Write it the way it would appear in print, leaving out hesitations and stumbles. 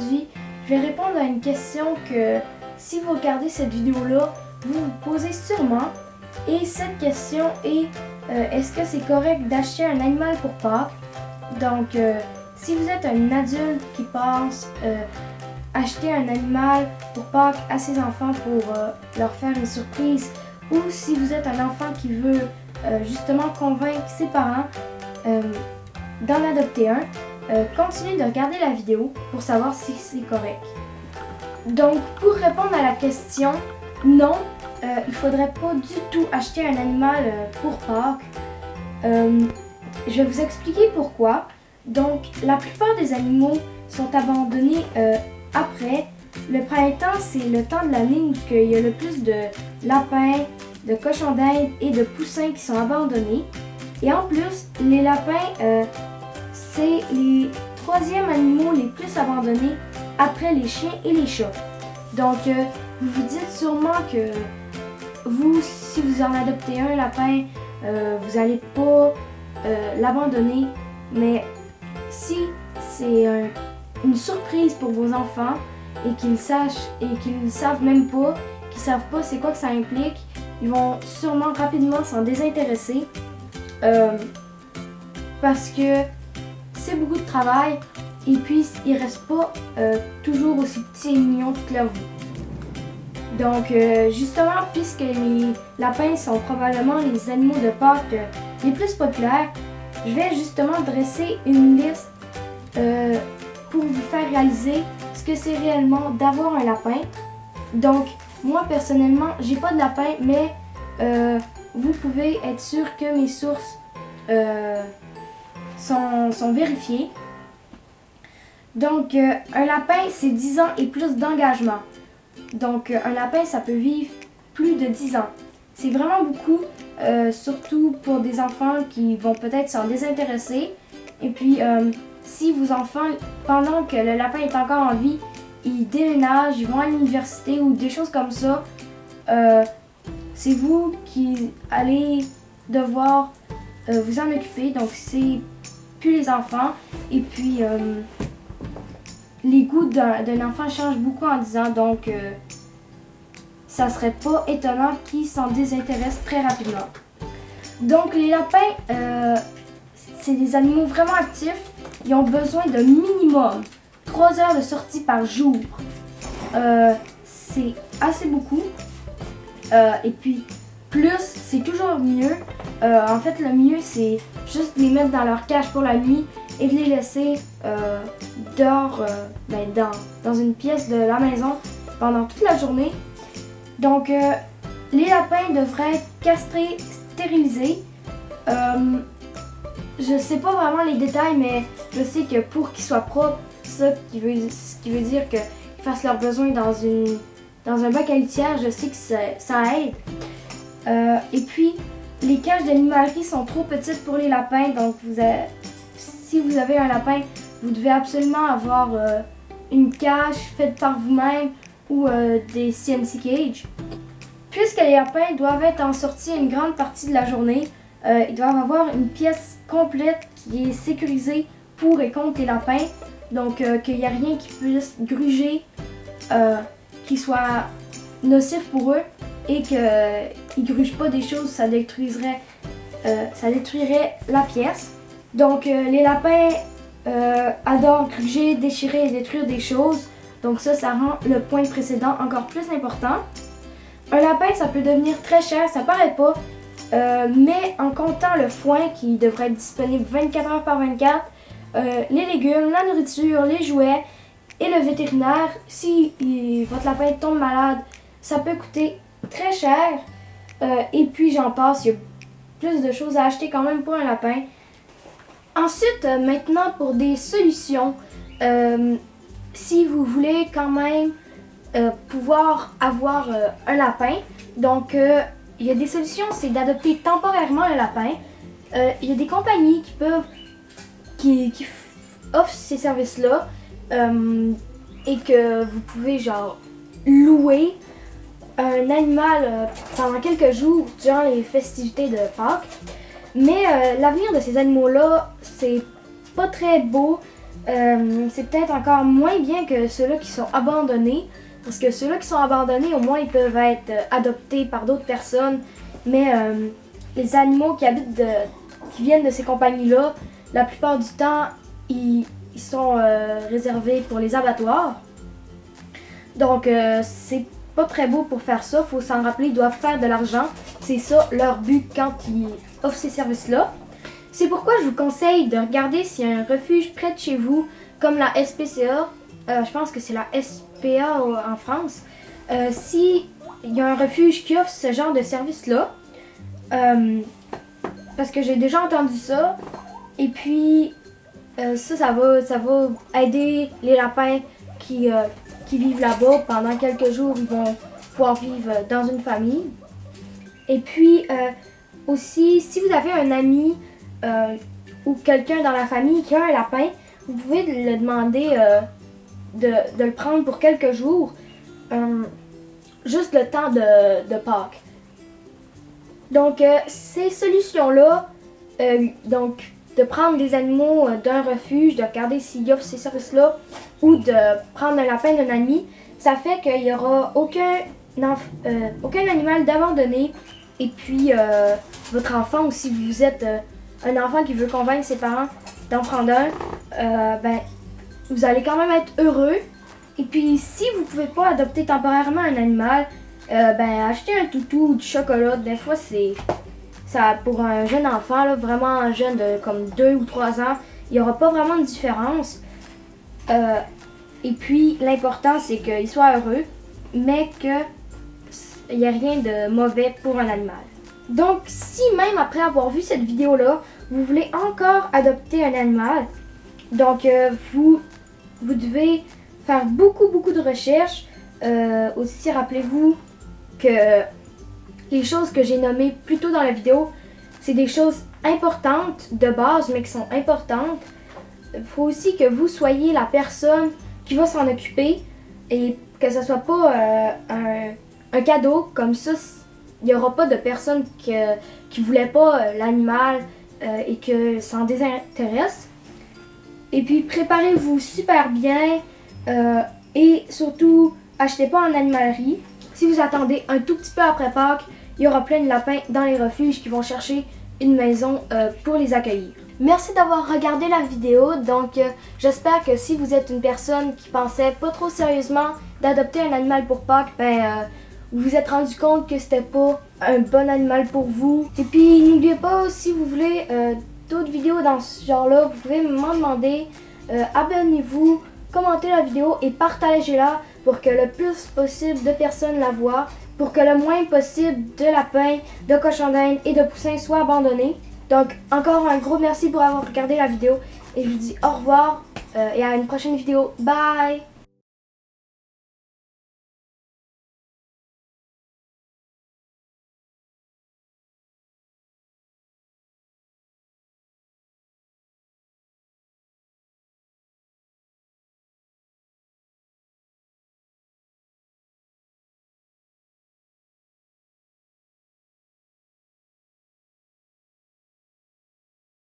aujourd'hui, je vais répondre à une question que si vous regardez cette vidéo-là, vous vous posez sûrement. Et cette question est, est-ce que c'est correct d'acheter un animal pour Pâques? Donc, si vous êtes un adulte qui pense acheter un animal pour Pâques à ses enfants pour leur faire une surprise, ou si vous êtes un enfant qui veut justement convaincre ses parents d'en adopter un, continuez de regarder la vidéo pour savoir si c'est correct. Donc, pour répondre à la question, non, il ne faudrait pas du tout acheter un animal pour Pâques. Je vais vous expliquer pourquoi. Donc, la plupart des animaux sont abandonnés après. Le printemps, c'est le temps de l'année où il y a le plus de lapins, de cochons d'Inde et de poussins qui sont abandonnés. Et en plus, les lapins, c'est les troisièmes animaux les plus abandonnés après les chiens et les chats. Donc, vous vous dites sûrement que vous, si vous en adoptez un lapin, vous n'allez pas l'abandonner. Mais si c'est une surprise pour vos enfants et qu'ils sachent et qu'ils ne savent même pas, qu'ils savent pas c'est quoi que ça implique, ils vont sûrement rapidement s'en désintéresser parce que c'est beaucoup de travail et puis ils restent pas toujours aussi petits et mignons toute leur vie. Donc justement, puisque les lapins sont probablement les animaux de Pâques les plus populaires, je vais justement dresser une liste pour vous faire réaliser ce que c'est réellement d'avoir un lapin. Donc, moi personnellement, j'ai pas de lapin, mais vous pouvez être sûr que mes sources sont vérifiées. Donc, un lapin, c'est 10 ans et plus d'engagement. Donc, un lapin, ça peut vivre plus de 10 ans. C'est vraiment beaucoup, surtout pour des enfants qui vont peut-être s'en désintéresser. Et puis, si vos enfants, pendant que le lapin est encore en vie, ils déménagent, ils vont à l'université ou des choses comme ça, c'est vous qui allez devoir vous en occuper. Donc, c'est plus les enfants. Et puis, les goûts d'un enfant changent beaucoup en 10 ans. Donc, ça serait pas étonnant qu'ils s'en désintéressent très rapidement. Donc, les lapins, c'est des animaux vraiment actifs. Ils ont besoin de minimum 3 heures de sortie par jour. C'est assez beaucoup. Et puis, plus, c'est toujours mieux. En fait, le mieux, c'est juste de les mettre dans leur cage pour la nuit et de les laisser dehors, dans une pièce de la maison pendant toute la journée. Donc, les lapins devraient être castrés, stérilisés. Je sais pas vraiment les détails, mais je sais que pour qu'ils soient propres, ce qui veut dire qu'ils fassent leurs besoins dans un bac à litière, je sais que ça aide. Et puis, les cages d'animalerie sont trop petites pour les lapins, donc si vous avez un lapin, vous devez absolument avoir une cage faite par vous-même ou des CNC cages. Puisque les lapins doivent être en sortie une grande partie de la journée, ils doivent avoir une pièce complète qui est sécurisée pour et contre les lapins. Donc qu'il n'y a rien qui puisse gruger, qui soit nocif pour eux et qu'ils ne grugent pas des choses, ça détruirait la pièce. Donc les lapins adorent gruger, déchirer et détruire des choses. Donc ça rend le point précédent encore plus important. Un lapin, ça peut devenir très cher, ça paraît pas, mais en comptant le foin qui devrait être disponible 24 heures par 24, les légumes, la nourriture, les jouets et le vétérinaire, si votre lapin tombe malade, ça peut coûter très cher. Et puis j'en passe, il y a plus de choses à acheter quand même pour un lapin. Ensuite, maintenant pour des solutions, si vous voulez quand même pouvoir avoir un lapin, donc il y a des solutions, c'est d'adopter temporairement un lapin. Il y a des compagnies qui offrent ces services-là et que vous pouvez genre louer un animal pendant quelques jours durant les festivités de Pâques. Mais l'avenir de ces animaux-là, c'est pas très beau c'est peut-être encore moins bien que ceux-là qui sont abandonnés. Parce que ceux-là qui sont abandonnés, au moins, ils peuvent être adoptés par d'autres personnes. Mais les animaux qui viennent de ces compagnies-là, la plupart du temps, ils sont réservés pour les abattoirs. Donc, c'est pas très beau pour faire ça. Faut s'en rappeler, ils doivent faire de l'argent. C'est ça leur but quand ils offrent ces services-là. C'est pourquoi je vous conseille de regarder s'il y a un refuge près de chez vous, comme la SPCA. Je pense que c'est la SPA en France. S'il y a un refuge qui offre ce genre de service-là, parce que j'ai déjà entendu ça, et puis ça va aider les lapins qui vivent là-bas. Pendant quelques jours, ils vont pouvoir vivre dans une famille. Et puis aussi, si vous avez un ami ou quelqu'un dans la famille qui a un lapin, vous pouvez le demander de le prendre pour quelques jours, juste le temps de Pâques. Donc, ces solutions-là, donc de prendre des animaux d'un refuge, de regarder s'il offre ces services-là, ou de prendre un lapin d'un ami, ça fait qu'il n'y aura aucun animal d'abandonné. Et puis, votre enfant, ou si vous êtes un enfant qui veut convaincre ses parents d'en prendre un, ben, vous allez quand même être heureux. Et puis, si vous ne pouvez pas adopter temporairement un animal, ben, achetez un toutou ou du chocolat. Des fois, ça pour un jeune enfant, là, vraiment jeune de comme 2 ou 3 ans, il n'y aura pas vraiment de différence. Et puis, l'important, c'est qu'il soit heureux, mais qu'il n'y ait rien de mauvais pour un animal. Donc, si même après avoir vu cette vidéo-là, vous voulez encore adopter un animal, donc vous devez faire beaucoup de recherches. Aussi, rappelez-vous que les choses que j'ai nommées plus tôt dans la vidéo, c'est des choses importantes de base, mais qui sont importantes. Il faut aussi que vous soyez la personne qui va s'en occuper et que ce soit pas un cadeau comme ça. Il n'y aura pas de personne qui ne voulait pas l'animal et que ça en désintéresse. Et puis préparez-vous super bien et surtout achetez pas en animalerie. Si vous attendez un tout petit peu après Pâques, il y aura plein de lapins dans les refuges qui vont chercher une maison pour les accueillir. Merci d'avoir regardé la vidéo. Donc j'espère que si vous êtes une personne qui pensait pas trop sérieusement d'adopter un animal pour Pâques, vous vous êtes rendu compte que c'était pas un bon animal pour vous. Et puis n'oubliez pas, si vous voulez d'autres vidéos dans ce genre-là, vous pouvez m'en demander. Abonnez-vous, commentez la vidéo et partagez-la pour que le plus possible de personnes la voient, pour que le moins possible de lapins, de cochons d'Inde et de poussins soient abandonnés. Donc encore un gros merci pour avoir regardé la vidéo et je vous dis au revoir et à une prochaine vidéo. Bye!